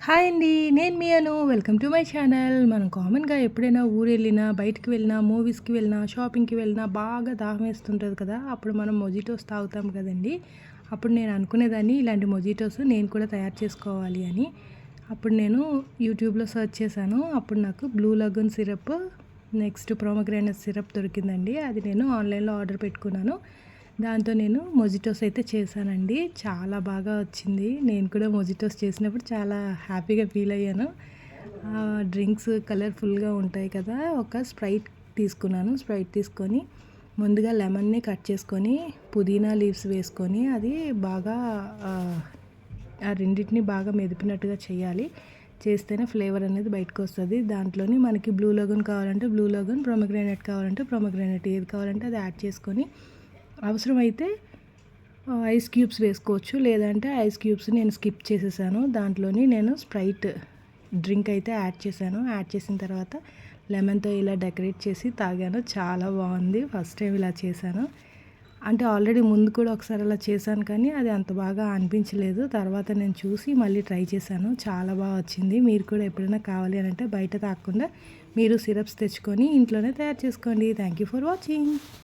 Hi అండి. నేను మీ అను. Welcome to my channel. మనం కామన్‌గా ఎప్పుడైనా ఊరెళ్ళినా, బయటికి వెళ్ళినా, మూవీస్‌కి వెళ్ళినా, షాపింగ్‌కి వెళ్ళినా బాగా దాహం వేస్తుంటది కదా! అప్పుడు మనం మొజిటోస్ తాగుతాం కదండీ! అప్పుడు నేను అనుకునేదాన్ని ఇలాంటి మొజిటోస్ నేను కూడా తయారు చేసుకోవాలి అని. అప్పుడు నేను యూట్యూబ్‌లో సెర్చ్ చేశాను. అప్పుడు నాకు blue lagoon syrup, next pomegranate syrup దొరికిందండి. అది నేను ఆన్‌లైన్‌లో ఆర్డర్ పెట్టుకున్నాను. దాంతో నేను మొజిటోస్ అయితే చేశానండి. చాలా బాగా వచ్చింది. నేను కూడా మొజిటోస్ చేసినప్పుడు చాలా హ్యాపీగా ఫీల్ అయ్యాను. డ్రింక్స్ కలర్‌ఫుల్‌గా ఉంటాయి కదా! ఒక స్ప్రైట్ తీసుకున్నాను. స్ప్రైట్ తీసుకొని ముందుగా లెమన్‌ని కట్ చేసుకొని, పుదీనా లీవ్స్ వేసుకొని అది బాగా ఆ రెండిటిని బాగా మెదిపినట్టుగా చేయాలి. చేస్తేనే ఫ్లేవర్ అనేది బయటకొస్తది. దాంట్లోని మనకి బ్లూ లగూన్ కావాలంటే బ్లూ లగూన్, పోమోగ్రానేట్ కావాలంటే పోమోగ్రానేట్ ఏది కావాలంటే అది యాడ్ చేసుకొని అవసరమైతే ఐస్ క్యూబ్స్ వేసుకోవచ్చు. లేదంటే ఐస్ క్యూబ్స్ నేను స్కిప్ చేసేసాను. దాంట్లోని నేను స్ప్రైట్ డ్రింక్ అయితే యాడ్ చేశాను. యాడ్ చేసిన తర్వాత లెమన్‌తో ఇలా డెకరేట్ చేసి తాగాను. చాలా బాగుంది. ఫస్ట్ టైం ఇలా చేశాను. అంటే ఆల్రెడీ ముందు కూడా ఒకసారి అలా చేశాను కానీ అది అంత బాగా అనిపించలేదు. తర్వాత నేను చూసి మళ్ళీ ట్రై చేశాను. చాలా బాగా వచ్చింది. మీరు కూడా ఎప్పుడైనా కావాలి అని అంటే బయట తాగకుండా మీరు సిరప్స్ తెచ్చుకొని ఇంట్లోనే తయారు చేసుకోండి. Thank you for watching.